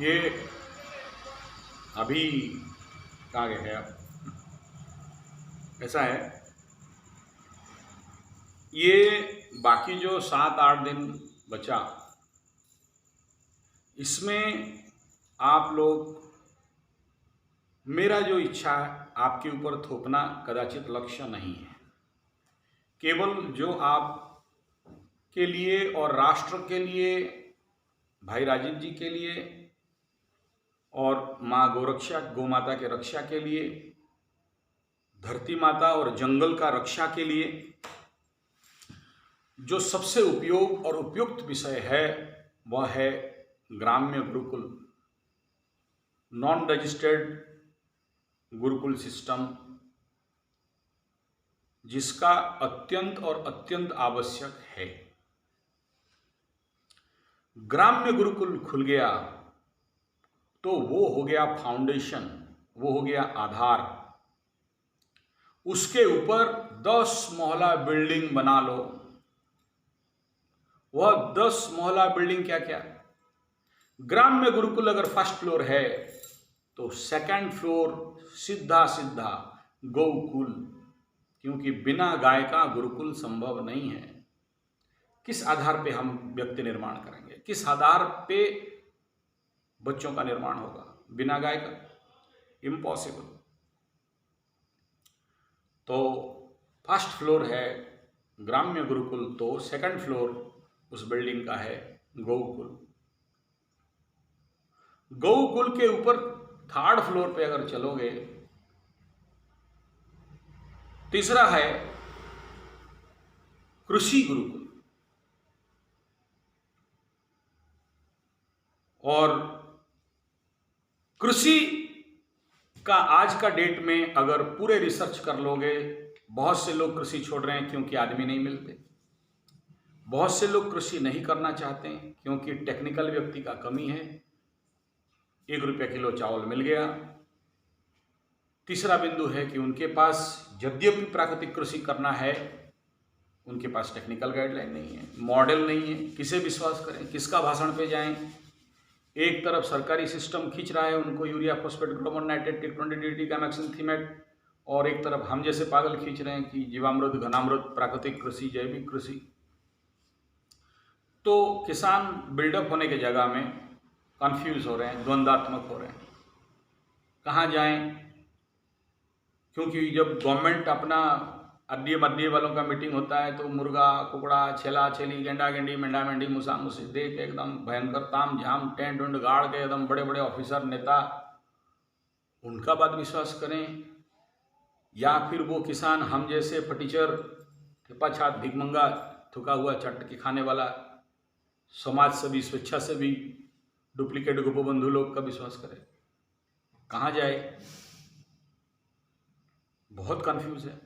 ये अभी कहाँ गए हैं आप? ऐसा है, ये बाकी जो 7-8 दिन बचा, इसमें आप लोग, मेरा जो इच्छा है आपके ऊपर थोपना कदाचित लक्ष्य नहीं है। केवल जो आप के लिए और राष्ट्र के लिए, भाई राजीव जी के लिए और माँ गोरक्षा गोमाता के रक्षा के लिए, धरती माता और जंगल का रक्षा के लिए जो सबसे उपयोग और उपयुक्त विषय है वह है ग्राम्य Gurukul, non registered Gurukul system, जिसका अत्यंत और अत्यंत आवश्यक है। ग्राम्य गुरुकुल खुल गया तो वो हो गया फाउंडेशन, वो हो गया आधार। उसके ऊपर 10 मोहल्ला बिल्डिंग बना लो। वह 10 मोहल्ला बिल्डिंग क्या क्या? ग्राम्य गुरुकुल अगर फर्स्ट फ्लोर है तो सेकंड फ्लोर सीधा सीधा गौकुल, क्योंकि बिना गाय का गुरुकुल संभव नहीं है। किस आधार पे हम व्यक्ति निर्माण करेंगे? किस आधार पे बच्चों का निर्माण होगा बिना गाय का? इम्पॉसिबल। तो फर्स्ट फ्लोर है ग्राम्य गुरुकुल, तो सेकंड फ्लोर उस बिल्डिंग का है गौकुल। गौकुल के ऊपर थर्ड फ्लोर पे अगर चलोगे, तीसरा है कृषि गुरुकुल। और कृषि का आज का डेट में अगर पूरे रिसर्च कर लोगे, बहुत से लोग कृषि छोड़ रहे हैं क्योंकि आदमी नहीं मिलते। बहुत से लोग कृषि नहीं करना चाहते हैं क्योंकि टेक्निकल व्यक्ति का कमी है। 1 रुपया किलो चावल मिल गया। तीसरा बिंदु है कि उनके पास यद्यपि प्राकृतिक कृषि करना है, उनके पास टेक्निकल गाइडलाइन नहीं है, मॉडल नहीं है। किसे विश्वास करें? किसका भाषण पे जाएं? एक तरफ सरकारी सिस्टम खींच रहा है उनको यूरिया, फॉस्फेट, ग्लोमर, नाइट्रेट, टिक20, डीटी, गामेक्सिन, थीमेट, और एक तरफ हम जैसे पागल खींच रहे हैं कि जीवामृत, घनामृत, प्राकृतिक कृषि, जैविक कृषि। तो किसान बिल्डअप होने की जगह में कंफ्यूज हो रहे हैं, द्वंद्वात्मक हो रहे हैं, कहाँ जाएं? क्योंकि जब गवर्नमेंट अपना अड्डी बड्डी वालों का मीटिंग होता है तो मुर्गा, कुकड़ा, छेला छेली, गेंडा गेंडी, मेंढा मेंढी, मूसा मूसी दे के एकदम भयंकर ताम झाम टेंट उंट गाड़ के एकदम बड़े बड़े ऑफिसर नेता, उनका बात विश्वास करें या फिर वो किसान हम जैसे फटीचर, ठेपा छात, भिखमंगा, थुका हुआ चट के खाने वाला समाज सेवी, स्वेच्छा से भी डुप्लीकेट गोपबंधु लोग का विश्वास करें? कहाँ जाए? बहुत कंफ्यूज है।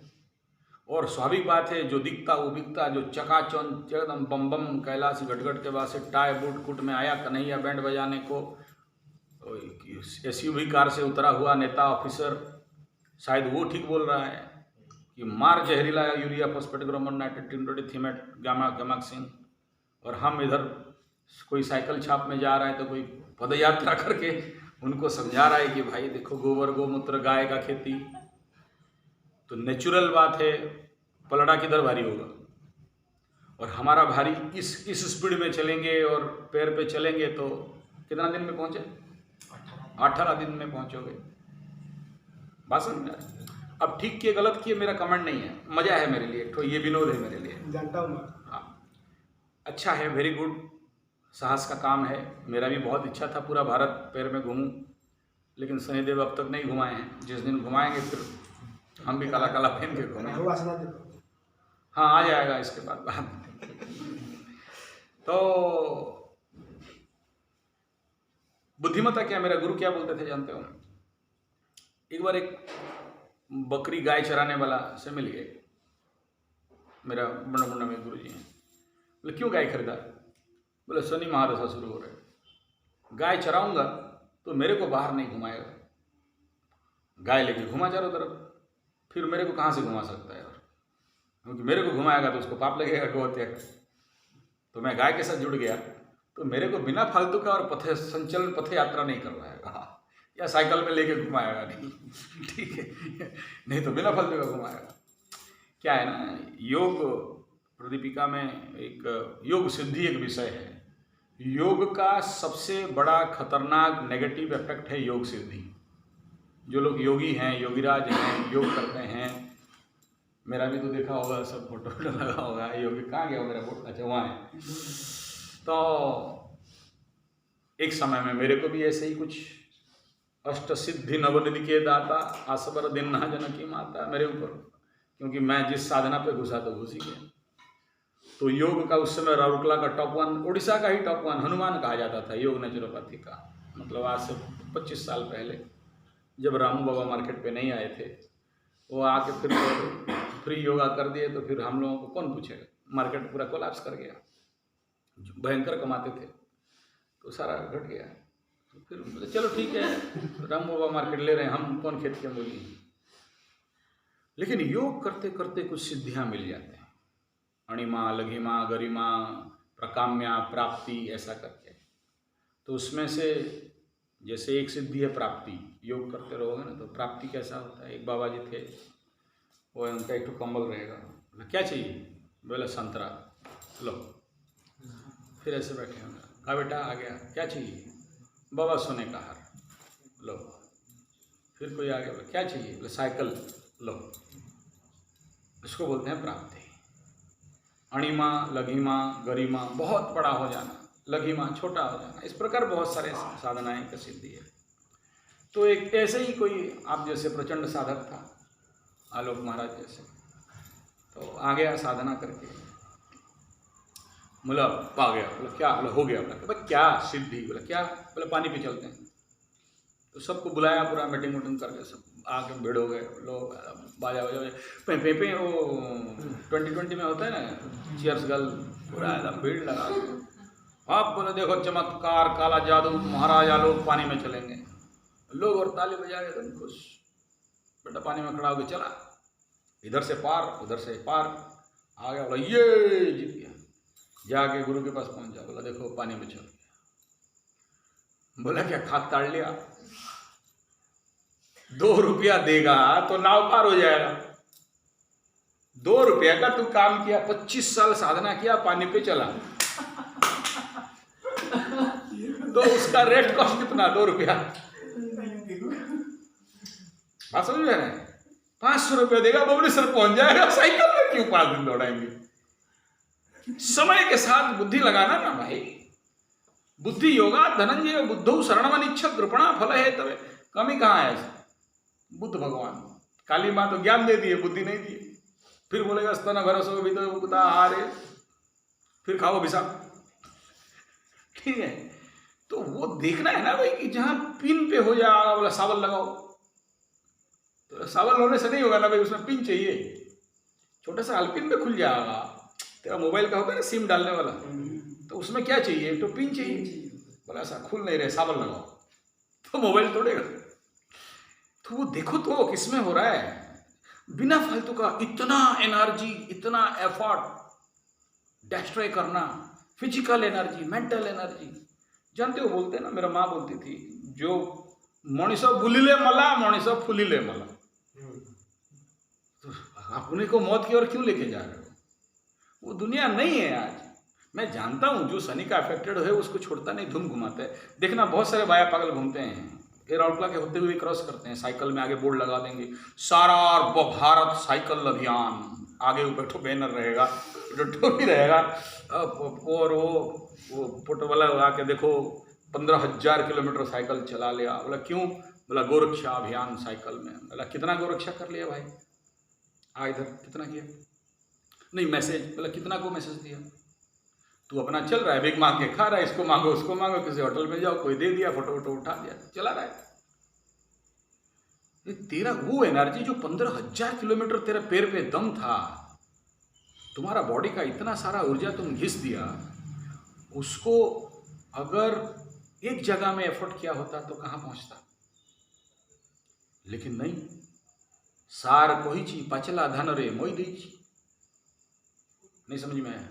और स्वाभाविक बात है, जो दिखता वो बिकता, जो चकाचौंध एकदम बम बम कैलाश गटगट के बाद से टाई बूट कुट में आया कन्हैया बैंड बजाने को, एसयूवी कार से उतरा हुआ नेता ऑफिसर, शायद वो ठीक बोल रहा है कि मार जहरीला यूरिया, फॉस्फेट, ग्लोमर, नाइट्रेट, टिक20, थीमेट, गामेक्सिन, और हम इधर कोई साइकिल छाप में जा रहा है तो कोई पदयात्रा करके उनको समझा रहा है कि भाई देखो गोबर गोमूत्र गाय का खेती। तो नेचुरल बात है पलड़ा किधर भारी होगा, और हमारा भारी इस स्पीड में चलेंगे और पैर पे चलेंगे तो कितना दिन में पहुंचे? 18 दिन में पहुंचोगे। बात समझ में? अब ठीक किए गलत किए मेरा कमेंट नहीं है, मजा है मेरे लिए, तो ये विनोद है मेरे लिए, जानता हूँ। हाँ, अच्छा है, वेरी गुड, साहस का काम है। मेरा भी बहुत इच्छा था पूरा भारत पैर में घूमूं, लेकिन शनिदेव अब तक नहीं घुमाए हैं। जिस दिन घुमाएंगे फिर हम भी काला काला पहन के घूमेंगे। हाँ, आ जाएगा इसके बाद। तो बुद्धिमत्ता क्या, मेरा गुरु क्या बोलते थे जानते हो? एक बार एक बकरी गाय चराने वाला से मिल गए, मेरा मुंडा मुंडा में गुरु जी हैं। बोले क्यों गाय खरीदा? बोले शनि महादशा शुरू हो रहे, गाय चराऊंगा तो मेरे को बाहर नहीं घुमाएगा, गाय लेके घुमा चारों तरफ, फिर मेरे को कहाँ से घुमा सकता है? और क्योंकि मेरे को घुमाएगा तो उसको पाप लगेगा, गौ हत्या का। तो मैं गाय के साथ जुड़ गया तो मेरे को बिना फालतू का और पथ संचलन पथ यात्रा नहीं करवाएगा या साइकिल में लेके घुमाएगा नहीं। ठीक है, नहीं तो बिना फालतू का घुमाएगा। क्या है ना, योग प्रदीपिका में एक योग सिद्धि एक विषय है। योग का सबसे बड़ा खतरनाक नेगेटिव इफेक्ट है योग सिद्धि। जो लोग योगी हैं, योगीराज हैं, योग करते हैं, मेरा भी तो देखा होगा, सब फोटो लगा होगा। योगी कहाँ गया मेरा फोटो? अच्छा, वहाँ है। तो एक समय में मेरे को भी ऐसे ही कुछ अष्ट सिद्धि नवनिधि के दाता आसबर दिन ना जनकी माता मेरे ऊपर, क्योंकि मैं जिस साधना पे घुसा तो घुस ही गया। तो योग का उस समय राउरकेला का टॉप 1, उड़ीसा का ही टॉप 1 हनुमान कहा जाता था योग नेचुरोपैथी का। मतलब आज से 25 साल पहले जब रामू बाबा मार्केट पे नहीं आए थे, वो आके फिर फ्री योगा कर दिए, तो फिर हम लोगों को कौन पूछेगा। मार्केट पूरा कोलैप्स कर गया, भयंकर कमाते थे, तो सारा घट गया। तो फिर बोले चलो ठीक है, रामू बाबा मार्केट ले रहे हैं, हम कौन खेत के मूली। लेकिन योग करते करते कुछ सिद्धियां मिल जाते हैं, अणिमा, लघिमा, गरिमा, प्रकाम्या, प्राप्ति, ऐसा करके। तो उसमें से जैसे एक सिद्धि है प्राप्ति, योग करते रहोगे ना तो प्राप्ति कैसा होता है। एक बाबा जी थे, वो उनका एक तो कंबल रहेगा, बोला क्या चाहिए, बोला संतरा, लो। फिर ऐसे बैठे होंगे, कहा बेटा आ गया, क्या चाहिए, बाबा सोने का हार, लो। फिर कोई आ गया, बोला क्या चाहिए, बोला साइकिल, लो। इसको बोलते हैं प्राप्ति। अणिमा, लघिमा, गरिमा, बहुत बड़ा हो जाना, लघिमा छोटा हो जाना, इस प्रकार बहुत सारे साधनाएं का सिद्धि है। तो एक ऐसे ही कोई आप जैसे प्रचंड साधक था, आलोक महाराज जैसे, तो आ गया साधना करके, बोला पा गया, बोला क्या, बोला हो गया, बोला क्या सिद्धि, बोला क्या, बोला पानी पे चलते हैं। तो सबको बुलाया, पूरा मीटिंग वूटिंग करके सब आके भीड़ हो गए, लोग बाजा बाजा पे वो 2020 में होता है ना चीयर्स गर्ल, पूरा एकदम भीड़ लगा। आप बोले देखो चमत्कार, काला जादू, महाराज आलोक पानी में चलेंगे। लोग और ताली बजा के एकदम खुश। बेटा पानी में खड़ा होकर चला, इधर से पार उधर से पार आ गया, बोला ये जीत गया। जाके गुरु के पास पहुंचा, बोला देखो पानी में चल गया। बोला क्या खाक ताड़ लिया, 2 रुपया देगा तो नाव पार हो जाएगा। 2 रुपया का तू काम किया, 25 साल साधना किया, पानी पे चला, तो उसका रेट कॉस्ट कितना, 2 रुपया। बात समझ में, 500 रुपया देगा, भुवनेश्वर पहुंच जाएगा। साइकिल में क्यों 5 दिन दौड़ाएंगे। समय के साथ बुद्धि लगाना ना भाई। बुद्धि योगा धनंजय बुद्धौ शरणमनिच्छत् कृपणा फल है, तबे कमी कहाँ है। बुद्ध भगवान, काली माँ तो ज्ञान दे दिए, बुद्धि नहीं दी। फिर बोलेगा स्तन भरसो भी तो कुत्ता आहारे, फिर खाओ अभिशाप। ठीक है, तो वो देखना है ना भाई कि जहां पिन पे हो जाएगा, बोला सावल लगाओ, तो सावल होने से नहीं होगा ना भाई, उसमें पिन चाहिए। छोटा सा हल्पिन पे खुल जाएगा। तेरा मोबाइल का होता है ना सिम डालने वाला, तो उसमें क्या चाहिए, तो पिन चाहिए। बोला ऐसा खुल नहीं रहे, सावल लगाओ, तो मोबाइल तोड़ेगा। तो वो देखो तो किसमें हो रहा है, बिना फालतू का इतना एनर्जी, इतना एफर्ट डिस्ट्रॉय करना, फिजिकल एनर्जी, मेंटल एनर्जी। जानते हो, बोलते हैं ना, मेरा माँ बोलती थी, जो मनीष बुलिले मला, मनीष फुलिले मला। तो अपने को मौत की ओर क्यों लेके जा रहे हो। वो दुनिया नहीं है आज। मैं जानता हूँ जो शनि का अफेक्टेड है उसको छोड़ता नहीं, धूम घुमाता है। देखना बहुत सारे बाया पागल घूमते हैं, ये राउरकेला के होते हुए क्रॉस करते हैं, साइकिल में आगे बोर्ड लगा देंगे, सारा भारत साइकिल अभियान, आगे ऊपर बैनर रहेगा, टोपी रहेगा, और वो फोटो वाला आके देखो 15,000 किलोमीटर साइकिल चला लिया। बोला क्यों, बोला गोरक्षा अभियान साइकिल में। बोला कितना गोरक्षा कर लिया भाई, इधर कितना किया, नहीं मैसेज, बोला कितना को मैसेज दिया। तू अपना चल रहा है, बिग मांग के खा रहा है, इसको मांगो उसको मांगो, किसी होटल में जाओ कोई दे दिया, फोटो वोटो उठा दिया, चला रहा है। तेरा वो एनर्जी जो 15,000 किलोमीटर तेरे पैर पे दम था, तुम्हारा बॉडी का इतना सारा ऊर्जा तुम घिस दिया, उसको अगर एक जगह में एफर्ट किया होता तो कहाँ पहुंचता। लेकिन नहीं, सार कही पचला धन रे मोई दी। नहीं समझ में आया।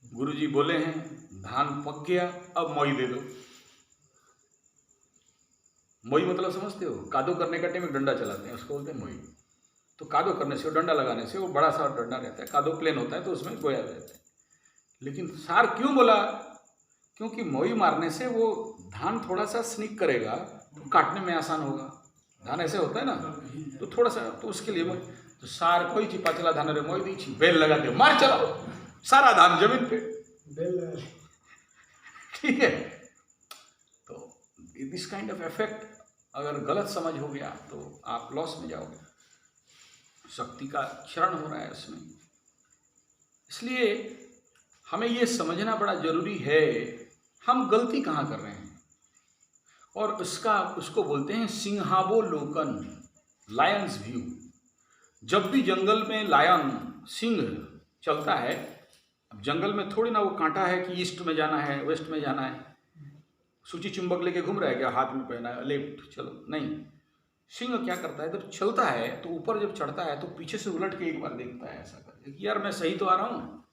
गुरुजी बोले हैं धान पक गया, अब मोई दे दो। मोई मतलब समझते हो? कादो करने का टाइम एक डंडा चलाते हैं, उसको बोलते हैं मोई। तो कादो करने से, डंडा लगाने से, वो बड़ा सा डंडा रहता है, कादो प्लेन होता है तो उसमें बोया जाता है। लेकिन सार क्यों बोला? क्योंकि मोई मारने से वो धान थोड़ा सा स्निक करेगा तो काटने में आसान होगा। धान ऐसे होता है ना, तो थोड़ा सा, तो उसके लिए मोई। तो सार कोई ची पाचला धान रे मोई दी छी, बेल लगा दे, मार चलाओ, सारा धान जमीन पे, ठीक है। तो दिस काइंड ऑफ इफेक्ट अगर गलत समझ हो गया तो आप लॉस में जाओगे। शक्ति का क्षरण हो रहा है उसमें। इसलिए हमें ये समझना बड़ा जरूरी है हम गलती कहाँ कर रहे हैं। और उसको बोलते हैं सिंहावलोकन, लायंस व्यू। जब भी जंगल में लायन, सिंह चलता है, अब जंगल में थोड़ी ना वो कांटा है कि ईस्ट में जाना है, वेस्ट में जाना है, सूची चुंबक लेके घूम रहा है क्या, हाथ में पहना है लेफ्ट चलो, नहीं। सिंह क्या करता है, जब चलता है तो ऊपर जब चढ़ता है तो पीछे से उलट के एक बार देखता है ऐसा करके कि यार मैं सही तो आ रहा हूँ।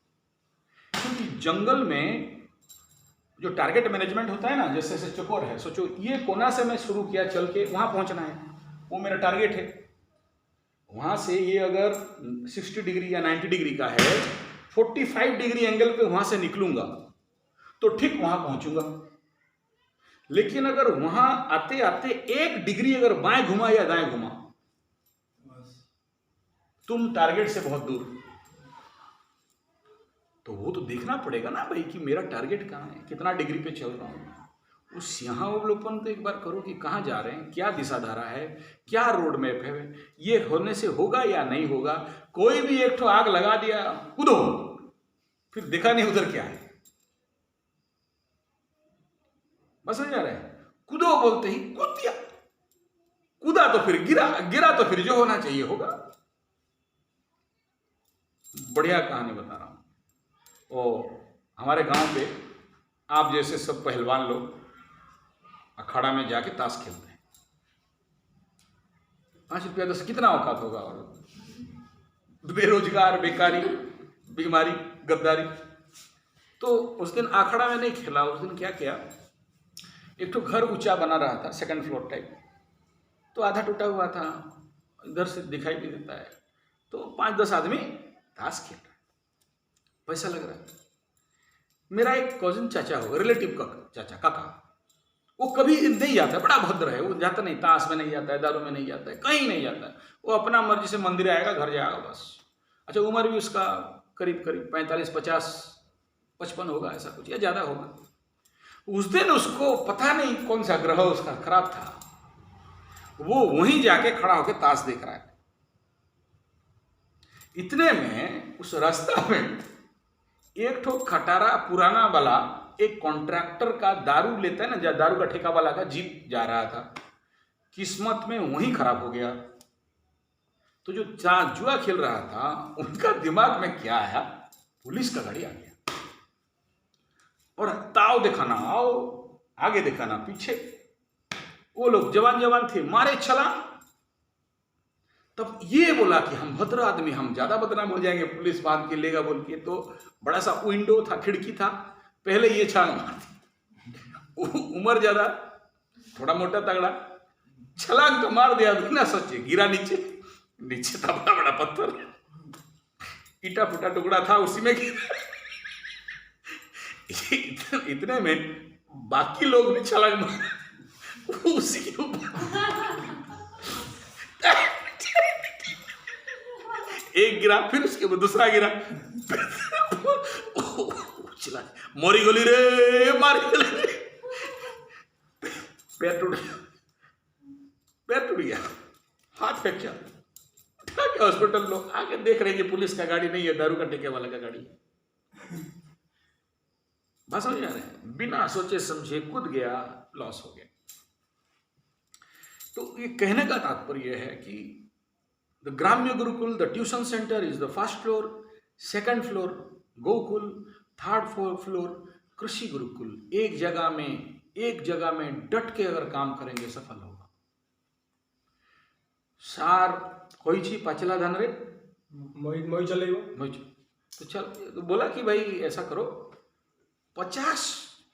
क्योंकि जंगल में जो टारगेट मैनेजमेंट होता है ना, जैसे जैसे चकोर है, सोचो ये कोना से मैं शुरू किया चल के वहाँ पहुँचना है, वो मेरा टारगेट है। वहाँ से ये अगर 60 डिग्री या 90 डिग्री का है, 45 डिग्री एंगल पे वहाँ से निकलूँगा तो ठीक वहाँ पहुँचूँगा। लेकिन अगर वहाँ आते आते 1 डिग्री अगर बाएं घुमा या दाएं घुमा, तुम टारगेट से बहुत दूर। तो वो तो देखना पड़ेगा ना भाई कि मेरा टारगेट कहाँ है, कितना डिग्री पे चल रहा हूँ। उस सिंहावलोकन तो एक बार करो कि कहाँ जा रहे हैं, क्या दिशा धारा है, क्या रोड मैप है, ये होने से होगा या नहीं होगा। कोई भी एक ठो आग लगा दिया, कूदो, फिर देखा नहीं उधर क्या है, बस समझ आ रहा है। कूदो बोलते ही कूद दिया, कूदा तो फिर गिरा, गिरा तो फिर जो होना चाहिए होगा। बढ़िया कहानी बता रहा हूं। हमारे गांव पे आप जैसे सब पहलवान लोग अखाड़ा में जाके ताश खेलते हैं। 5 रुपया 10 कितना औकात होगा, और बेरोजगार, बेकारी, बीमारी, गद्दारी। तो उस दिन अखाड़ा में नहीं खेला। उस दिन क्या किया, एक तो घर ऊंचा बना रहा था, 2nd फ्लोर टाइप, तो आधा टूटा हुआ था, इधर से दिखाई भी देता है। तो 5-10 आदमी ताश खेल रहे, पैसा लग रहा है। मेरा एक कजिन चाचा होगा, रिलेटिव का चाचा, काका, वो कभी नहीं जाता है, बड़ा भद्र है, वो जाता नहीं, ताश में नहीं जाता है, दारू में नहीं जाता है, कहीं नहीं जाता है। वो अपना मर्जी से मंदिर आएगा, घर जाएगा, बस। अच्छा, उम्र भी उसका करीब 45-50-55 होगा, ऐसा कुछ, या ज़्यादा होगा। उस दिन उसको पता नहीं कौन सा ग्रह उसका खराब था, वो वहीं जाके खड़ा होकर ताश देख रहा है। इतने में उस रास्ता में एक ठो खटारा पुराना वाला एक कॉन्ट्रैक्टर का दारू लेता है ना, दारू का ठेका वाला का जीप जा रहा था, किस्मत में वहीं खराब हो गया। तो जो जुआ खेल रहा था उनका दिमाग में क्या आया, पुलिस का गाड़ी आ गया और ताव दिखाना, आओ आगे दिखाना, पीछे। वो लोग जवान थे, मारे छलांग। तब ये बोला कि हम भद्र आदमी, हम ज्यादा बदनाम हो जाएंगे, पुलिस बांध के लेगा बोल के। तो बड़ा सा विंडो था, खिड़की था, पहले ये छलांग मार, उम्र ज्यादा, थोड़ा मोटा तगड़ा, छलांग तो मार दिया बिना सोचे, गिरा नीचे था बड़ा बड़ा पत्थर, ईटा फूटा टुकड़ा था, उसी में गिरा। इतने में बाकी लोग भी छलांग मार उसी के ऊपर, एक गिरा, फिर उसके बाद दूसरा गिरा, चला मोरी गोली रे, मारी गोली, पैर टूट गया, हाथ फ्रैक्चर, हॉस्पिटल। लोग आगे देख रहे हैं कि पुलिस का गाड़ी नहीं है, दारू का ठेके वाला का गाड़ी है। बस समझ आ रहे हैं, बिना सोचे समझे कूद गया, लॉस हो गया। तो ये कहने का तात्पर्य है कि द ग्राम्य Gurukul, the tuition centre is the 1st floor, 2nd floor Gokul, 3rd floor कृषि गुरुकुल। एक जगह में डट के अगर काम करेंगे सफल होगा। सार कोई छी पाचला धन रे मोई चलेगा, तो चल, तो बोला कि भाई ऐसा करो, 50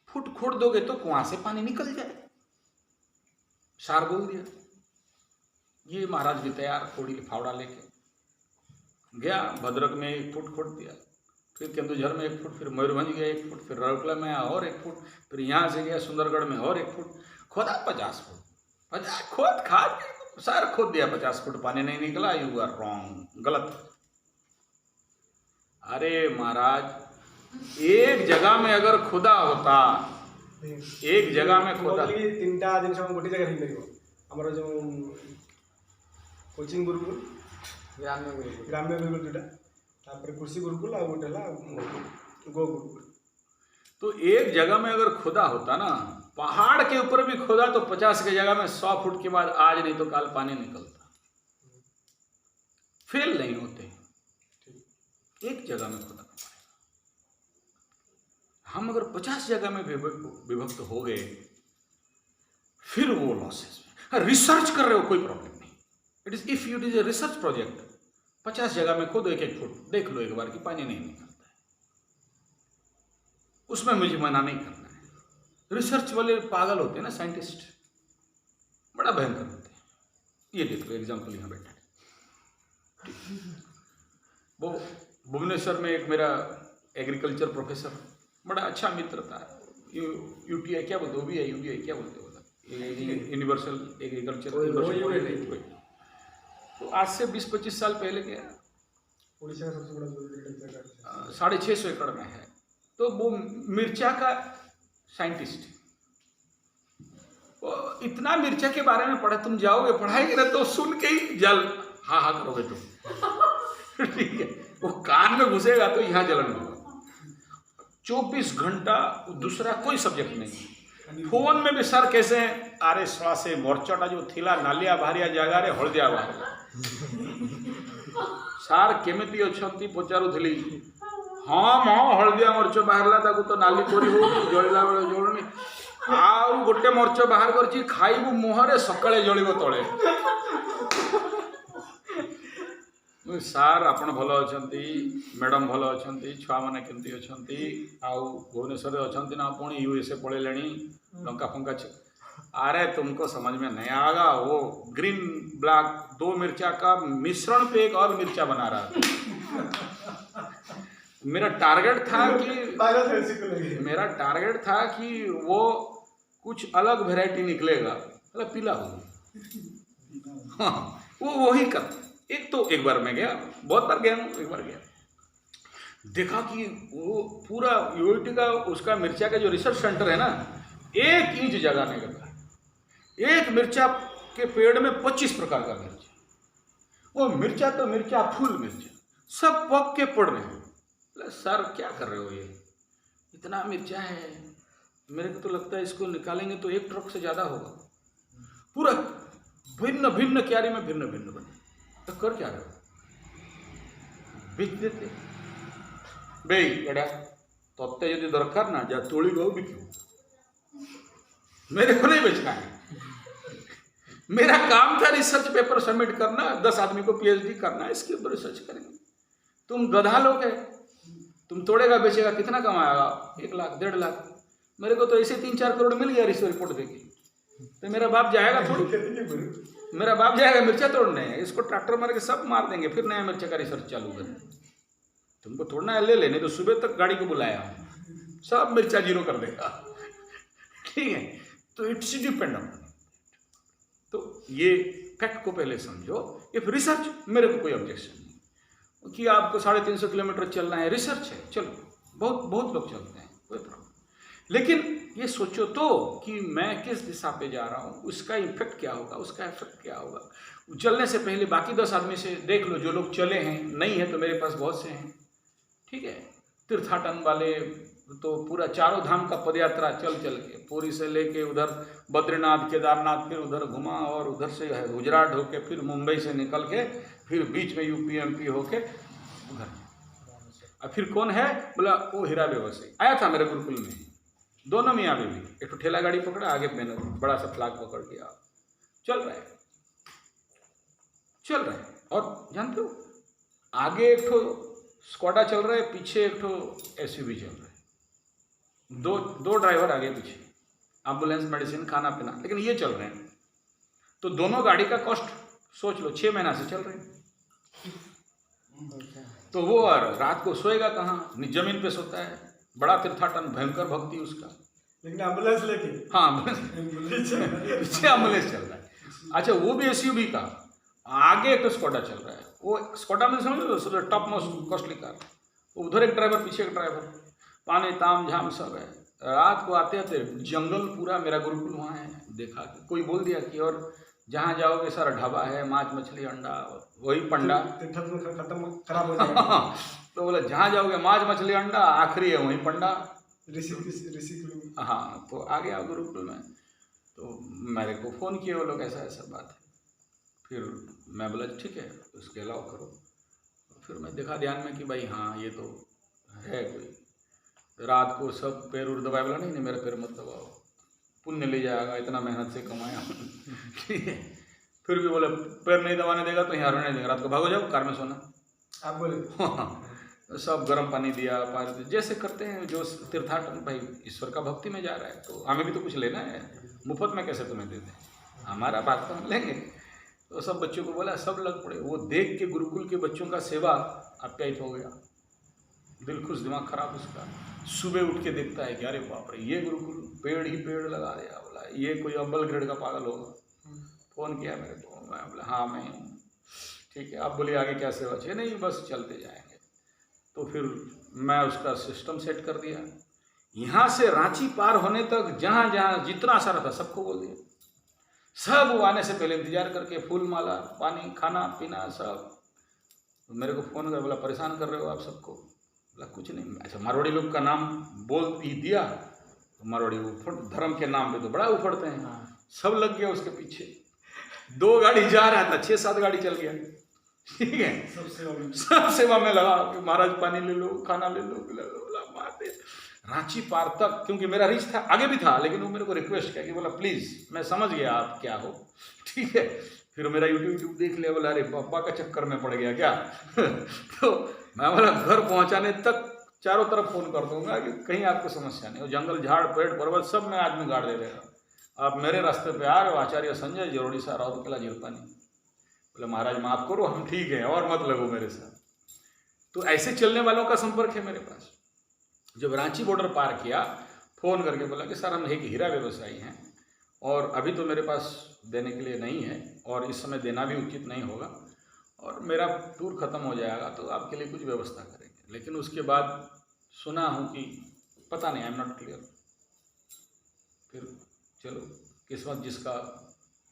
फुट खोद दोगे तो कुआं से पानी निकल जाए। सार बोल दिया। ये महाराज भी तैयार, कोड़ी फावड़ा लेके गया। भद्रक में 1 फुट खोद दिया, फिर केंदुझर में 1 फुट, फिर मयूरभंज गया 1 फुट, फिर राउरकेला में आया और 1 फुट, फिर यहाँ से गया सुंदरगढ़ में और 1 फुट खोदा। 50 फुट 50 खोद खाद सार खोद दिया, 50 फुट पानी नहीं निकला। यू आर रॉन्ग, गलत। अरे महाराज एक जगह में अगर खुदा होता, एक जगह में खुदा 3टा जिनिस गोटे जगह नहीं लगे। हमारा जो कोचिंग गुरुकुल, ग्राम्य गुरुकुल दुटा, तापर कृषि गुरुकुल और गोटे ला गो गुरुकुल। तो एक जगह में अगर खुदा होता ना, पहाड़ के ऊपर भी खुदा तो 50 की जगह में 100 फुट के बाद आज नहीं तो कल पानी निकलता। फेल नहीं होते, एक जगह में खुदा। हम अगर 50 जगह में विभक्त हो गए फिर वो लॉसेस में। रिसर्च कर रहे हो कोई प्रॉब्लम नहीं। It is a research project. 50 जगह में खोदो 1-1 फुट, देख लो एक बार कि पानी नहीं निकलता है, उसमें मुझे मना नहीं करना है। रिसर्च वाले पागल होते हैं ना, साइंटिस्ट बड़ा भयंकर होते हैं। ये देख लो एग्जाम्पल यहाँ बैठा है। वो भुवनेश्वर में एक मेरा एग्रीकल्चर प्रोफेसर, बड़ा अच्छा मित्र था। यूटीआई क्या बोलते, ओबीआई यूटीआई क्या बोलते हो, यूनिवर्सल एग्रीकल्चर। तो आज से 20-25 साल पहले गया, उड़ीसा का सबसे बड़ा 650 एकड़ में है। तो वो मिर्चा का साइंटिस्ट, इतना मिर्चा के बारे में पढ़ा। तुम जाओगे पढ़ाएंगे ना तो सुन के ही जल हा करोगे तुम। ठीक है, वो कान में घुसेगा तो यहाँ जलन होगा। 24 घंटा दूसरा कोई सब्जेक्ट नहीं। फोन में भी सर कैसे हैं, अरे सड़ा से मोर्चाटा जो थिला नालिया बाहरिया जागारे हलदिया बाहर सार केमिति अछंती पचारुथिली। हाँ हाँ हलदिया मर्च बाहरला ताकू तो नाली कोरी हो जळिला बेले जळुनी आउ गोटे मर्च बाहर करची खाइबु मुहरे सकाळे जळिबो तळे। सार आपण भल अछंती, मैडम भल अछंती, छुआ माने केमती अछंती, आउ भुवनेश्वर अछंती ना पुणी यूएसए पळेलेणी लंका फंका। अरे तुमको समझ में नहीं आएगा, वो ग्रीन ब्लैक 2 मिर्चा का मिश्रण पे एक और मिर्चा बना रहा था। मेरा टारगेट था कि वो कुछ अलग वैरायटी निकलेगा, मतलब पीला होगा। हाँ, वो वही कर। एक बार मैं गया, बहुत बार गया हूँ, एक बार गया, देखा कि वो पूरा यूआईटी का उसका मिर्चा का जो रिसर्च सेंटर है ना, 1 इंच जगह नहीं लगा। एक मिर्चा के पेड़ में 25 प्रकार का मिर्चा। वो मिर्चा तो मिर्चा, फूल मिर्चा सब पक के पड़ रहे हैं। सर क्या कर रहे हो, ये इतना मिर्चा है, मेरे को तो लगता है इसको निकालेंगे तो 1 ट्रक से ज़्यादा होगा। पूरा भिन्न भिन्न क्यारी में भिन्न भिन्न बने। तो कर क्या रहे हो, बेच देते बेई एडा तत्ते यदि दरकार ना जा तोड़ी गो बिकू, मेरे को नहीं बेचना है। मेरा काम था रिसर्च पेपर सबमिट करना, 10 आदमी को पीएचडी करना, इसके ऊपर रिसर्च करेंगे। तुम गधा लोग है, तुम तोड़ेगा बेचेगा कितना कमाएगा, 1 लाख 1.5 लाख। मेरे को तो ऐसे 3-4 करोड़ मिल गया रिसर्च रिपोर्ट देके, तो मेरा बाप जाएगा थोड़ी, मेरा बाप जाएगा मिर्चा तोड़ने, इसको ट्रैक्टर मार के सब मार देंगे, फिर नया मिर्चा का रिसर्च चालू करें। तुमको तोड़ना है ले लेने, तो सुबह तक गाड़ी को बुलाया सब मिर्चा जीरो कर देगा। ठीक है, तो इट्स डिपेंडेंट। तो ये फैक्ट को पहले समझो। इफ रिसर्च, मेरे को कोई ऑब्जेक्शन नहीं कि आपको 350 किलोमीटर चलना है, रिसर्च है, चलो बहुत लोग चलते हैं, कोई प्रॉब्लम। लेकिन ये सोचो तो कि मैं किस दिशा पे जा रहा हूँ, उसका इफेक्ट क्या होगा, उसका इफेक्ट क्या होगा। चलने से पहले बाकी 10 आदमी से देख लो, जो लोग चले हैं, नहीं है तो मेरे पास बहुत से हैं। ठीक है, तीर्थाटन वाले तो पूरा 4 धाम का पदयात्रा चल के पूरी से लेके उधर बद्रीनाथ केदारनाथ, फिर उधर घुमा और उधर से गुजरात होके, फिर मुंबई से निकल के, फिर बीच में यूपी एमपी होके उधर। और फिर कौन है बोला, वो हीरा व्यवसायी आया था मेरे गुरुकुल में, दोनों मियाँ बीवी, एक तो ठेला गाड़ी पकड़ा, आगे मैंने बड़ा सा फ्लैग पकड़ के चल रहे। और जानते हो, आगे एक तो स्कॉडा चल रहा है, पीछे एक तो एसयूवी चल रहा है। दो ड्राइवर आगे पीछे, एम्बुलेंस, मेडिसिन, खाना पीना, लेकिन ये चल रहे हैं। तो दोनों गाड़ी का कॉस्ट सोच लो, 6 महीना से चल रहे हैं। तो वो रात को सोएगा कहाँ, जमीन पे सोता है। बड़ा तीर्थाटन, भयंकर भक्ति उसका, लेकिन एम्बुलेंस लेके, हाँ पीछे एम्बुलेंस चल रहा है। अच्छा, वो भी एसयूवी का, आगे एक स्कोडा चल रहा है। वो स्कोडा में समझ लो सबसे टॉप मोस्ट कॉस्टली कार, उधर एक ड्राइवर, पीछे एक ड्राइवर, पानी ताम झाम सब है। रात को आते आते जंगल पूरा, मेरा गुरुकुल वहाँ है, देखा कोई बोल दिया कि और जहाँ जाओगे सर ढाबा है, माछ मछली अंडा, वही पंडा खत्म खराब हो जाएगा। तो बोला जहाँ जाओगे माछ मछली अंडा, आखिरी है वहीं पंडा। ऋषि हाँ, तो आ गया गुरुकुल में। तो मेरे को फ़ोन किया वो लोग, ऐसा ऐसा बात है। फिर मैं बोला ठीक है, उसके अलावा करो। फिर मैं देखा ध्यान में कि भाई हाँ ये तो है कोई। रात को सब पैर उड़ दबाए, बोला नहीं मेरा पैर मत दबाओ, पुण्य ले जाएगा, इतना मेहनत से कमाया। ठीक है, फिर भी बोले पैर नहीं दबाने देगा तो यहाँ रहने देगा, रात को भागो जाओ, कार में सोना। आप बोले सब गर्म पानी दिया, जैसे करते हैं जो तीर्थाटन, भाई ईश्वर का भक्ति में जा रहा है तो हमें भी तो कुछ लेना है, मुफ्त में कैसे तुम्हें दे दें, हमारा बात तो हम लेंगे। तो सब बच्चों को बोला, सब लग पड़े। वो देख के गुरुकुल के बच्चों का सेवा आप्यायित हो गया, दिल खुश, दिमाग खराब उसका। सुबह उठ के देखता है कि अरे बाप रे, ये गुरुकुल पेड़ ही पेड़ लगा दिया। बोला ये कोई अव्वल ग्रेड का पागल होगा। फ़ोन किया मेरे को, मैं बोला हाँ मैं हूँ। ठीक है, आप बोलिए आगे क्या सेवा चाहिए? नहीं बस चलते जाएंगे। तो फिर मैं उसका सिस्टम सेट कर दिया। यहाँ से रांची पार होने तक जहाँ जहाँ जितना सारा था सबको बोल दिया। सब वो आने से पहले इंतजार करके फूल माला, पानी, खाना पीना सब। मेरे को फ़ोन कर बोला परेशान कर रहे हो आप सबको। बोला कुछ नहीं। अच्छा, मारवाड़ी लोग का नाम बोल ही दिया, तो मारवाड़ी धर्म के नाम पे तो बड़ा उफड़ते हैं। सब लग गया उसके पीछे। 2 गाड़ी जा रहा था, 6-7 गाड़ी चल गया। ठीक है, सब सेवा में लगा कि महाराज पानी ले लो, खाना ले लो, बोला मार दे। रांची पार तक, क्योंकि मेरा रीच था, आगे भी था, लेकिन वो मेरे को रिक्वेस्ट किया कि बोला प्लीज़, मैं समझ गया आप क्या हो। ठीक है, फिर मेरा यूट्यूब देख लिया। बोला अरे पापा का चक्कर में पड़ गया क्या। तो मैं बोला घर पहुंचाने तक चारों तरफ फ़ोन कर दूंगा कि कहीं आपको समस्या नहीं हो। जंगल झाड़ पेड़ पर्वत सब में आदमी गाड़ दे देगा। आप मेरे रास्ते पे आ रहे हो, आचार्य संजय जरोड़ी सा राउत किला जिरपानी। बोले महाराज माफ़ करो, हम ठीक हैं और मत लगो मेरे साथ। तो ऐसे चलने वालों का संपर्क है मेरे पास। जब रांची बॉर्डर पार किया, फ़ोन करके बोला कि सर हम एक हीरा व्यवसायी हैं और अभी तो मेरे पास देने के लिए नहीं है और इस समय देना भी उचित नहीं होगा और मेरा टूर ख़त्म हो जाएगा तो आपके लिए कुछ व्यवस्था करेंगे। लेकिन उसके बाद सुना हूँ कि पता नहीं, आई एम नॉट क्लियर। फिर चलो, किस्मत जिसका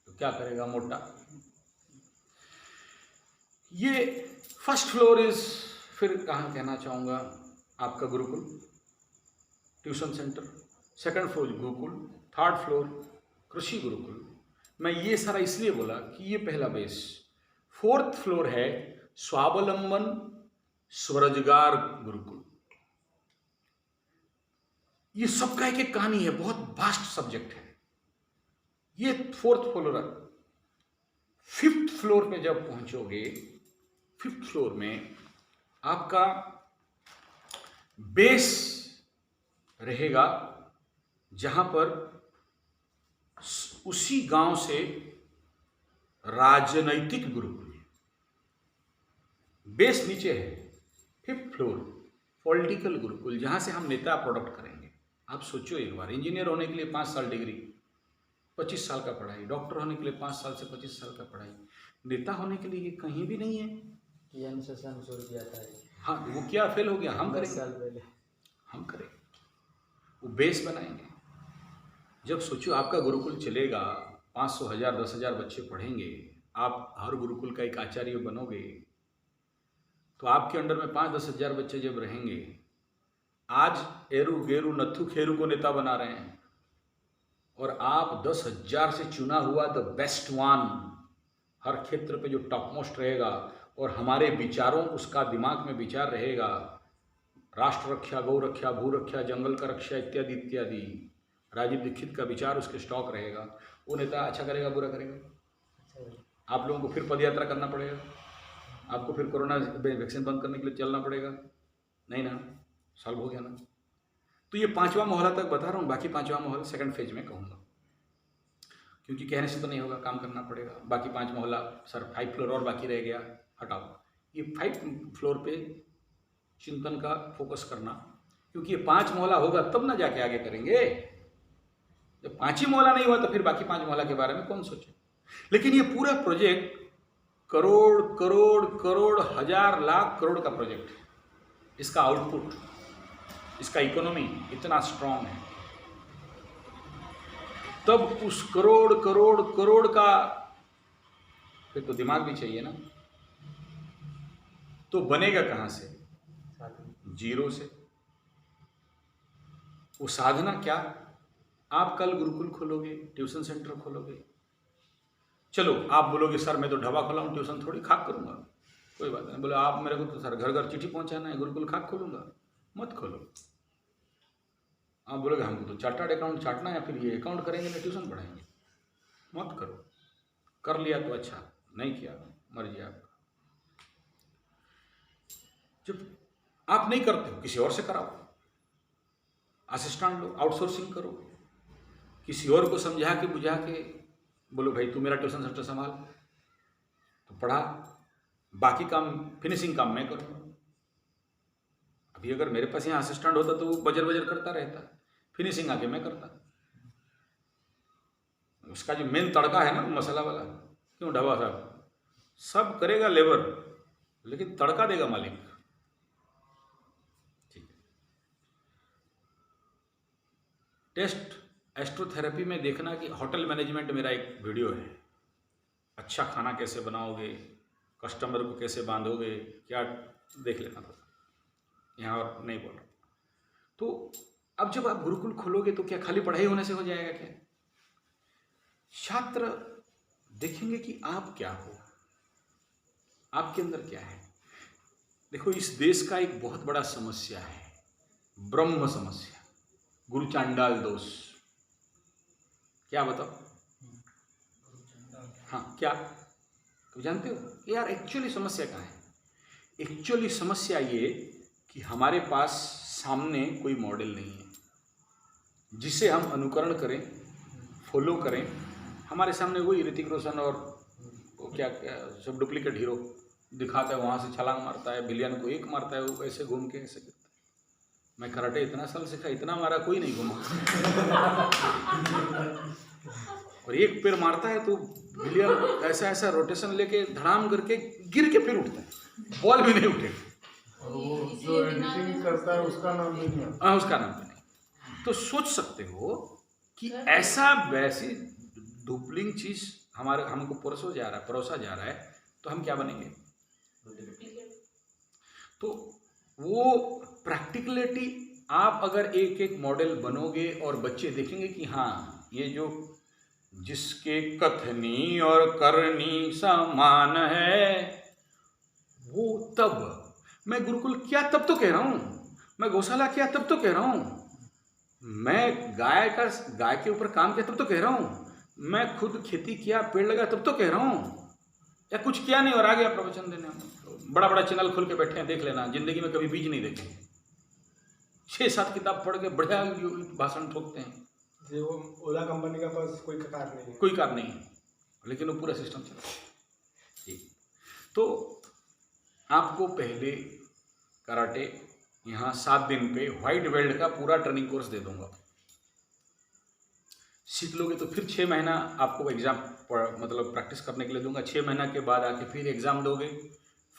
तो क्या करेगा मोटा। ये फर्स्ट फ्लोर इज़, फिर कहाँ कहना चाहूँगा, आपका Gurukul tuition centre. Second floor Gurukul, third floor कृषि गुरुकुल। मैं ये सारा इसलिए बोला कि ये पहला बेस। फोर्थ फ्लोर है स्वावलंबन स्वरोजगार गुरुकुल। ये सबका एक एक कहानी है, बहुत वास्ट सब्जेक्ट है। ये फोर्थ फ्लोर है। फिफ्थ फ्लोर पे जब पहुंचोगे, फिफ्थ फ्लोर में आपका बेस रहेगा जहां पर उसी गांव से राजनैतिक गुरुकुल। बेस नीचे है। फिफ्थ फ्लोर पॉलिटिकल गुरुकुल, जहां से हम नेता प्रोडक्ट करेंगे। आप सोचो एक बार, इंजीनियर होने के लिए 5 साल डिग्री, 25 साल का पढ़ाई, डॉक्टर होने के लिए 5 साल से 25 साल का पढ़ाई, नेता होने के लिए ये कहीं भी नहीं है। हाँ, वो क्या फेल हो गया, हम करेंगे, हम करेंगे, वो बेस बनाएंगे। जब सोचो आपका गुरुकुल चलेगा, 500, 1000, 10,000 बच्चे पढ़ेंगे, आप हर गुरुकुल का एक आचार्य बनोगे, तो आपके अंडर में 5-10 हज़ार बच्चे जब रहेंगे, आज एरू गेरू नत्थु खेरू को नेता बना रहे हैं और आप 10,000 से चुना हुआ द बेस्ट वन, हर क्षेत्र पे जो टॉप मोस्ट रहेगा और हमारे विचारों, उसका दिमाग में विचार रहेगा, राष्ट्र रक्षा, गौ रक्षा, भू रक्षा, जंगल का रक्षा इत्यादि इत्यादि, राजीव दीक्षित का विचार उसके स्टॉक रहेगा। वो नेता अच्छा करेगा बुरा करेगा? आप लोगों को फिर पदयात्रा करना पड़ेगा, आपको फिर कोरोना वैक्सीन बंद करने के लिए चलना पड़ेगा, नहीं ना, सॉल्व हो गया ना। तो तो ये 5वां मोहल्ला तक बता रहा हूँ, बाकी 5वां मोहल्ला सेकंड फेज में कहूँगा, क्योंकि कहने से तो नहीं होगा, काम करना पड़ेगा। बाकी 5 मोहल्ला, सर 5 फ्लोर और बाकी रह गया, हटाओ। ये 5 फ्लोर पे चिंतन का फोकस करना, क्योंकि ये 5 मोहल्ला होगा तब ना जाके आगे करेंगे। जब 5 ही मोहल्ला नहीं हुआ तो फिर बाकी 5 मोहल्ला के बारे में कौन सोचे। लेकिन ये पूरा प्रोजेक्ट करोड़ करोड़ करोड़, हजार लाख करोड़ का प्रोजेक्ट है। इसका आउटपुट, इसका इकोनॉमी इतना स्ट्रांग है, तब उस करोड़ करोड़ करोड़ का फिर तो दिमाग भी चाहिए ना। तो बनेगा कहां से? जीरो से। वो साधना क्या? आप कल गुरुकुल खोलोगे, ट्यूशन सेंटर खोलोगे, चलो आप बोलोगे सर मैं तो ढाबा खोला हूँ, ट्यूशन थोड़ी खाक करूंगा, कोई बात नहीं। बोले आप मेरे को तो सर घर घर चिट्ठी पहुंचाना है, गुरुकुल खाक खोलूंगा, मत खोलो। आप बोलोगे हमको तो चार्टर्ड अकाउंट चाटना है, फिर ये अकाउंट करेंगे ना ट्यूशन पढ़ाएंगे, मत करो। कर लिया तो अच्छा, नहीं किया मर्जी आपका। जब आप नहीं करते हो किसी और से कराओ, असिस्टेंट लो, आउटसोर्सिंग करो, किसी और को समझा के बुझा के बोलो भाई तू मेरा ट्यूशन सेंटर संभाल, तो पढ़ा, बाकी काम फिनिशिंग काम मैं करूँगा। अभी अगर मेरे पास यहाँ असिस्टेंट होता तो वो बजर बजर करता रहता, फिनिशिंग आके मैं करता। उसका जो मेन तड़का है ना मसाला वाला, क्यों ढाबा साहब सब करेगा लेबर, लेकिन तड़का देगा मालिक। ठीक है। टेस्ट एस्ट्रोथेरेपी में देखना कि होटल मैनेजमेंट मेरा एक वीडियो है, अच्छा खाना कैसे बनाओगे, कस्टमर को कैसे बांधोगे, क्या देख लेना था, यहाँ और नहीं बोल रहा। तो अब जब आप गुरुकुल खोलोगे तो क्या खाली पढ़ाई होने से हो जाएगा क्या? छात्र देखेंगे कि आप क्या हो, आपके अंदर क्या है। देखो इस देश का एक बहुत बड़ा समस्या है ब्रह्म समस्या, गुरु चांडाल दोष। क्या बताओ? हाँ क्या तो जानते हो यार एक्चुअली समस्या कहाँ है? एक्चुअली समस्या ये कि हमारे पास सामने कोई मॉडल नहीं है जिसे हम अनुकरण करें, फॉलो करें। हमारे सामने वही ऋतिक रोशन और वो क्या क्या सब डुप्लीकेट हीरो दिखाता है, वहाँ से छलांग मारता है, बिलियन को एक मारता है, वो ऐसे घूम के ऐसे करता है। मैं कराटे इतना साल सीखा, इतना मारा कोई नहीं घूमा। और एक पैर मारता है तो बिलियन ऐसा ऐसा रोटेशन लेके धड़ाम करके गिर के फिर उठता है, बॉल भी नहीं उठे। और वो जो एडिटिंग करता है उसका नाम भी नहीं। हाँ उसका नाम भी नहीं। तो सोच सकते हो कि ऐसा वैसी डुप्लिंग चीज हमारे हमको परोसा जा रहा है, तो हम क्या बनेंगे? तो वो प्रैक्टिकलिटी आप अगर एक एक मॉडल बनोगे और बच्चे देखेंगे कि हाँ ये जो जिसके कथनी और करनी समान है, वो तब मैं गुरुकुल किया तब तो कह रहा हूँ, मैं गौशाला किया तब तो कह रहा हूँ, मैं गाय के ऊपर काम किया तब तो कह रहा हूँ, मैं खुद खेती किया पेड़ लगा तब तो कह रहा हूँ, या कुछ किया नहीं और आ गया प्रवचन देने। बड़ा बड़ा चैनल खोल के बैठे हैं, देख लेना, जिंदगी में कभी बीज नहीं देखे, 6-7 किताब पढ़ के बढ़िया भाषण ठोकते हैं। वो ओला कंपनी का पास कोई कार नहीं है, कोई कार नहीं है, लेकिन वो पूरा सिस्टम चल रहा है। ठीक, तो आपको पहले कराटे यहाँ 7 दिन पे व्हाइट बेल्ट का पूरा ट्रेनिंग कोर्स दे दूंगा, सीख लोगे तो फिर 6 महीना आपको एग्जाम मतलब प्रैक्टिस करने के लिए दूंगा। 6 महीना के बाद आके फिर एग्जाम दोगे,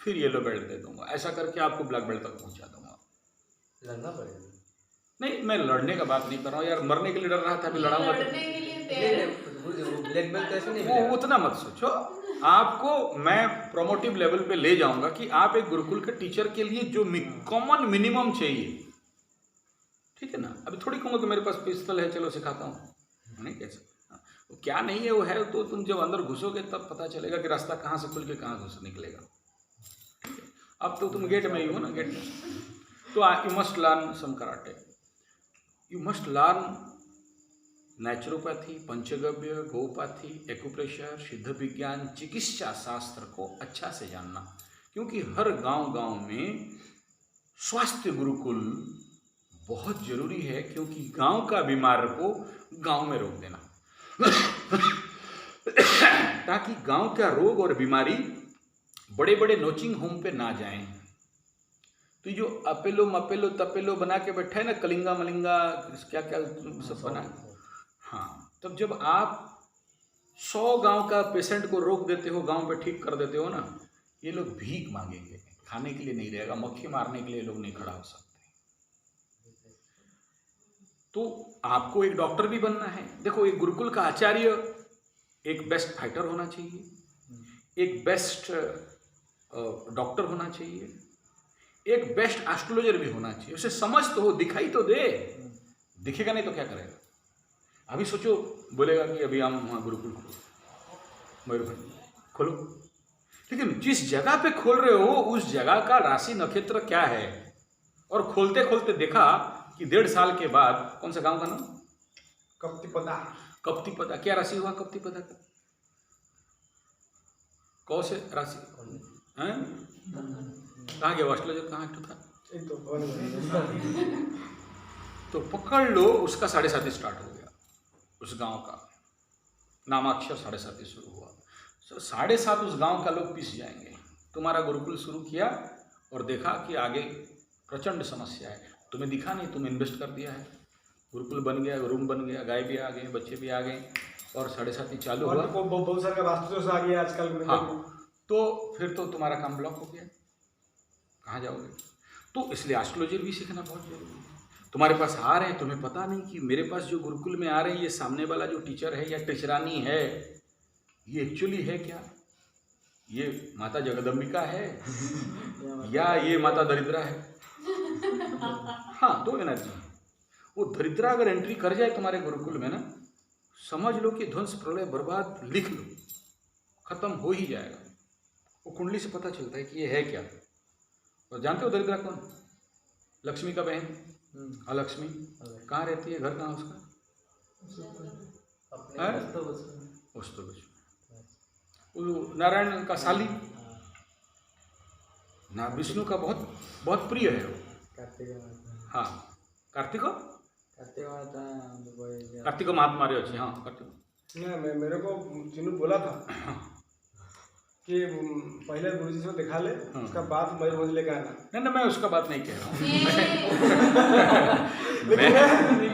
फिर येलो बेल्ट दे दूंगा, ऐसा करके आपको ब्लैक बेल्ट तक पहुंचा दूंगा। लड़ना पड़ेगा? नहीं मैं लड़ने का बात नहीं कर रहा हूँ यार, मरने के लिए डर रहा था, अभी लड़ाऊंगा तो ब्लैक बेल्ट कैसे नहीं वो उतना मत सोचो। आपको मैं प्रोमोटिव लेवल पे ले जाऊंगा कि आप एक गुरुकुल के टीचर के लिए जो कॉमन मिनिमम चाहिए, ठीक है ना। अभी थोड़ी कहूँगा कि मेरे पास पिस्तौल है चलो सिखाता हूँ, नहीं कह सकता। वो क्या नहीं है वो है, तो तुम जब अंदर घुसोगे तब पता चलेगा कि रास्ता कहाँ से खुल के कहाँ घुस निकलेगा। ठीक है, अब तो तुम गेट में ही हो ना, गेट में। तो you must learn some karate, you must learn naturopathy, पंचगव्य, गोपाथी, एक्यूप्रेशर, सिद्ध विज्ञान, चिकित्सा शास्त्र को अच्छा से जानना, क्योंकि हर गांव-गांव में स्वास्थ्य गुरुकुल बहुत जरूरी है, क्योंकि गांव का बीमार को गांव में रोक देना ताकि गांव का रोग और बीमारी बड़े बड़े नर्सिंग होम पे ना जाएं। तो जो अपेलो मपेलो तपेलो बना के बैठा है ना, कलिंगा मलिंगा क्या क्या सब बना, हाँ, तब जब आप 100 गांव का पेशेंट को रोक देते हो, गांव पे ठीक कर देते हो ना, ये लोग भीख मांगेंगे, खाने के लिए नहीं रहेगा, मक्खी मारने के लिए लोग नहीं खड़ा हो सकते। तो आपको एक डॉक्टर भी बनना है। देखो, एक गुरुकुल का आचार्य एक बेस्ट फाइटर होना चाहिए, एक बेस्ट डॉक्टर होना चाहिए, एक बेस्ट एस्ट्रोलॉजर भी होना चाहिए। उसे समझ तो हो, दिखाई तो दे, दिखेगा नहीं तो क्या करेगा। अभी सोचो, बोलेगा कि अभी हम वहाँ गुरुकुल खोलो, मयूरभंज खोलो, लेकिन जिस जगह पे खोल रहे हो उस जगह का राशि नक्षत्र क्या है, और खोलते खोलते देखा कि 1.5 साल के बाद, कौन सा गांव का नाम, कप्तिपदा, क्या राशि हुआ कप्तिपदा का, कौन से राशि हैं, कहाँ गया एस्ट्रोलॉजर, कहाँ था, तो पकड़ लो, उसका 7.5 स्टार्ट हो गया, उस गांव का नामाक्षर 7.5 शुरू हुआ। 7.5 उस गांव का लोग पिस जाएंगे। तुम्हारा गुरुकुल शुरू किया और देखा कि आगे प्रचंड समस्या है, तुम्हें दिखा नहीं, तुम इन्वेस्ट कर दिया है, गुरुकुल बन गया, रूम बन गया, गाय भी आ गए, बच्चे भी आ गए, और 7.5 चालू हुआ, बहुत सारे वास्तु आ गया आजकल। हाँ, तो फिर तो तुम्हारा काम ब्लॉक हो गया, कहाँ जाओगे। तो इसलिए एस्ट्रोलॉजर भी सीखना बहुत जरूरी है। तुम्हारे पास आ रहे हैं, तुम्हें पता नहीं कि मेरे पास जो गुरुकुल में आ रहे हैं, ये सामने वाला जो टीचर है या टीचरानी है, ये एक्चुअली है क्या, ये माता जगदम्बिका है या ये माता दरिद्रा है। हाँ, दो एनर्जी है। वो दरिद्रा अगर एंट्री कर जाए तुम्हारे गुरुकुल में ना, समझ लो कि ध्वंस प्रलय बर्बाद, लिख लो, खत्म हो ही जाएगा। वो कुंडली से पता चलता है कि ये है क्या। और जानते हो दरिद्रा कौन, लक्ष्मी का बहन, अलक्ष्मी। कहाँ रहती है, घर कहाँ उसका, नारायण का साली ना, विष्णु का बहुत बहुत प्रिय है वो। हाँ, कार्तिक महात्मा रे अच्छी, हाँ कार्तिक। ना मेरे को चिन्नू बोला था कि पहले गुरुजी से दिखा ले, उसका बाद मयूरभंज लेकर आना। नहीं, मैं उसका बात नहीं कह रहा हूँ।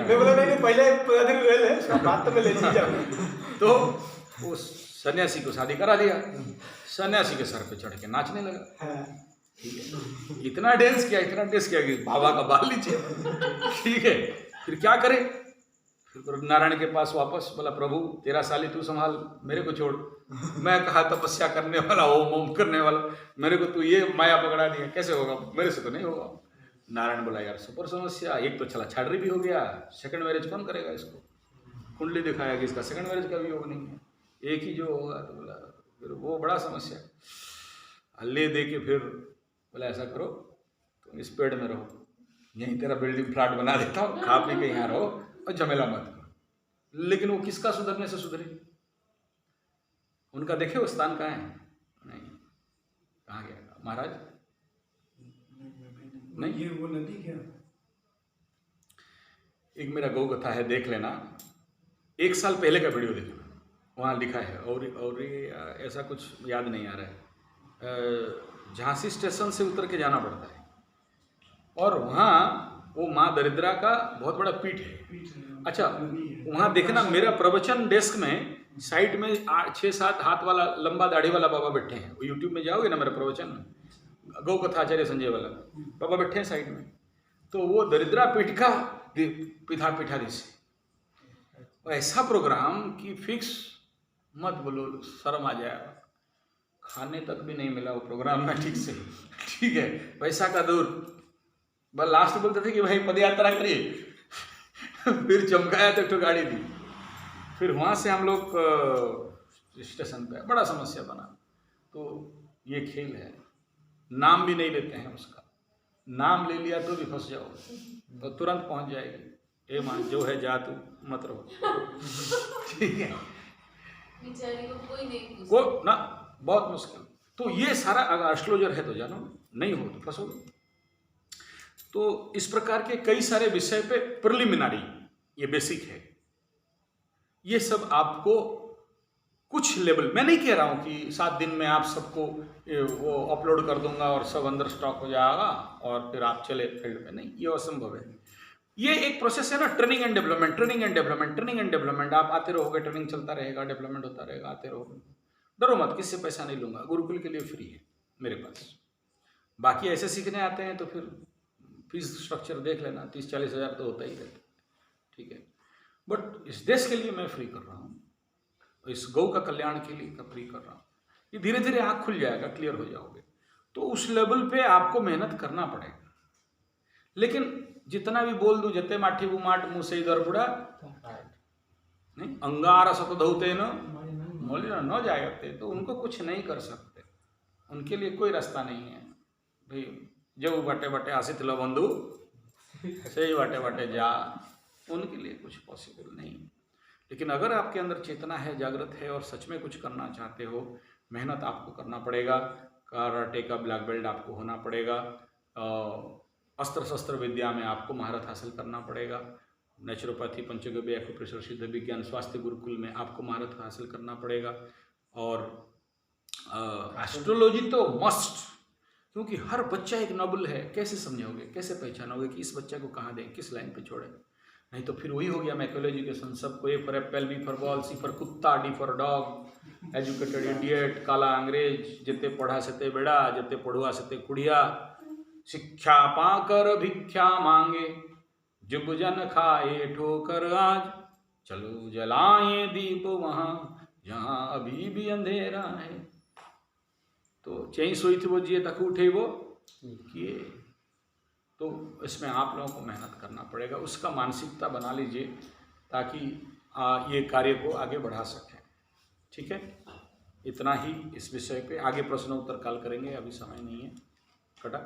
मैं बोला नहीं, पहले 15 दिन रह ले, उसका बाद तो मैं ले जाऊँ। तो उस सन्यासी को शादी करा दिया, सन्यासी के सर पे चढ़ के नाचने लगा। ठीक है, इतना डांस किया कि बाबा का बाल नीचे। ठीक है, फिर क्या करे, फिर नारायण के पास वापस बोला, प्रभु तेरा साली तू संभाल, मेरे को छोड़। मैं कहा तपस्या करने वाला, ओम करने वाला, मेरे को तू ये माया पकड़ा दिया, कैसे होगा, मेरे से तो नहीं होगा। नारायण बोला, यार सुपर समस्या, एक तो चला छाड़री भी हो गया, सेकंड मैरिज कौन करेगा इसको। कुंडली दिखाया कि इसका सेकंड मैरिज का भी योग नहीं है, एक ही जो होगा। तो बोला फिर वो बड़ा समस्या, हल्ले दे के फिर बोला ऐसा करो, तुम इस पेड़ में रहो, यहीं तेरा बिल्डिंग फ्लैट बना देता हूँ, खा पी के यहाँ रहो और झमेला मत करो। लेकिन वो किसका सुधरने से सुधरे, उनका देखे वो स्थान कहाँ है, नहीं, कहाँ गया महाराज, नहीं, ये वो नदी क्या, एक मेरा गौ कथा है, देख लेना, 1 साल पहले का वीडियो देखना, वहाँ लिखा है। और ये ऐसा कुछ याद नहीं आ रहा है, झांसी स्टेशन से उतर के जाना पड़ता है, और वहाँ वो माँ दरिद्रा का बहुत बड़ा पीठ है। अच्छा, वहाँ देखना, मेरा प्रवचन डेस्क में साइड में 6-7 हाथ वाला लंबा दाढ़ी वाला बाबा बैठे हैं। वो यूट्यूब में जाओगे ना, मेरा प्रवचन गौ कथा आचार्य संजय वाला बाबा बैठे हैं साइड में, तो वो दरिद्रा पीठ का पीठाधीश है। ऐसा प्रोग्राम कि फिक्स मत बोलो, शर्म आ जाएगा, खाने तक भी नहीं मिला वो प्रोग्राम में ठीक से। ठीक है, पैसा का दूर, बस लास्ट बोलते थे कि भाई पदयात्रा करिए। फिर चमकाया तो गाड़ी दी, फिर वहाँ से हम लोग स्टेशन पे, बड़ा समस्या बना। तो ये खेल है, नाम भी नहीं लेते हैं उसका, नाम ले लिया तो भी फंस जाओ, तो तुरंत पहुँच जाएगी। ए माँ जो है जा तू मत रहो। ठीक है, कोई नहीं, को ना, बहुत मुश्किल। तो ये सारा अगर एस्ट्रोलॉजर है तो जानो, नहीं हो तो फंसोगे। तो इस प्रकार के कई सारे विषय पे प्रिलिमिनरी, ये बेसिक है, ये सब आपको कुछ लेवल, मैं नहीं कह रहा हूँ कि 7 दिन में आप सबको वो अपलोड कर दूंगा और सब अंदर स्टॉक हो जाएगा और फिर आप चले फील्ड में, नहीं, ये असंभव है। ये एक प्रोसेस है ना, training and development, training and development, training and development. आप आते रहोगे, ट्रेनिंग चलता रहेगा, डेवलपमेंट होता रहेगा, आते रहोगे। डरो मत, किससे पैसा नहीं लूंगा, गुरुकुल के लिए फ्री है मेरे पास। बाकी ऐसे सीखने आते हैं तो फिर फीस स्ट्रक्चर देख लेना, 30-40 हज़ार तो होता ही रहता है, ठीक है। बट इस देश के लिए मैं फ्री कर रहा हूँ, इस गौ का कल्याण के लिए का फ्री कर रहा हूँ। ये धीरे धीरे आँख खुल जाएगा, क्लियर हो जाओगे। तो उस लेवल पे आपको मेहनत करना पड़ेगा। लेकिन जितना भी बोल दूं, जते माठी वो माट मुँह से इधर बुढ़ा नहीं, अंगार सतधौते न मोली न जायते, तो उनको कुछ नहीं कर सकते, उनके लिए कोई रास्ता नहीं है भाई। जब बटे बटे आसित लो बंधु सही बटे बटे जा, उनके लिए कुछ पॉसिबल नहीं। लेकिन अगर आपके अंदर चेतना है, जागृत है और सच में कुछ करना चाहते हो, मेहनत आपको करना पड़ेगा। कराटे का ब्लैक बेल्ट आपको होना पड़ेगा, अस्त्र शस्त्र विद्या में आपको महारत हासिल करना पड़ेगा, नेचुरोपैथी, पंचगव्य, एक्यूप्रेशर, सिद्ध विज्ञान, स्वास्थ्य गुरुकुल में आपको महारत हासिल करना पड़ेगा। और एस्ट्रोलॉजी तो मस्ट, क्योंकि हर बच्चा एक नॉबल है। कैसे समझोगे, कैसे पहचानोगे कि इस बच्चे को कहाँ दें, किस लाइन पे छोड़ें? नहीं तो फिर वही हो गया मैक्यूलर एजुकेशन, सबको A for apple, B for ball, C for कुत्ता, D for dog, educated idiot, काला अंग्रेज, जते पढ़ा सते बेड़ा, जते पढ़ुआ सते कुड़िया, शिक्षा पाकर भिक्षा मांगे, जुब जन खाए ठोकर आज, चलो जलाएं दीप वहाँ जहाँ अभी भी अंधेरा है। तो चई सोई थी वो जिए तक उठे वो किए। तो इसमें आप लोगों को मेहनत करना पड़ेगा, उसका मानसिकता बना लीजिए ताकि ये कार्य को आगे बढ़ा सकें, ठीक है। इतना ही इस विषय पे, आगे प्रश्न उत्तर काल करेंगे, अभी समय नहीं है। कटा।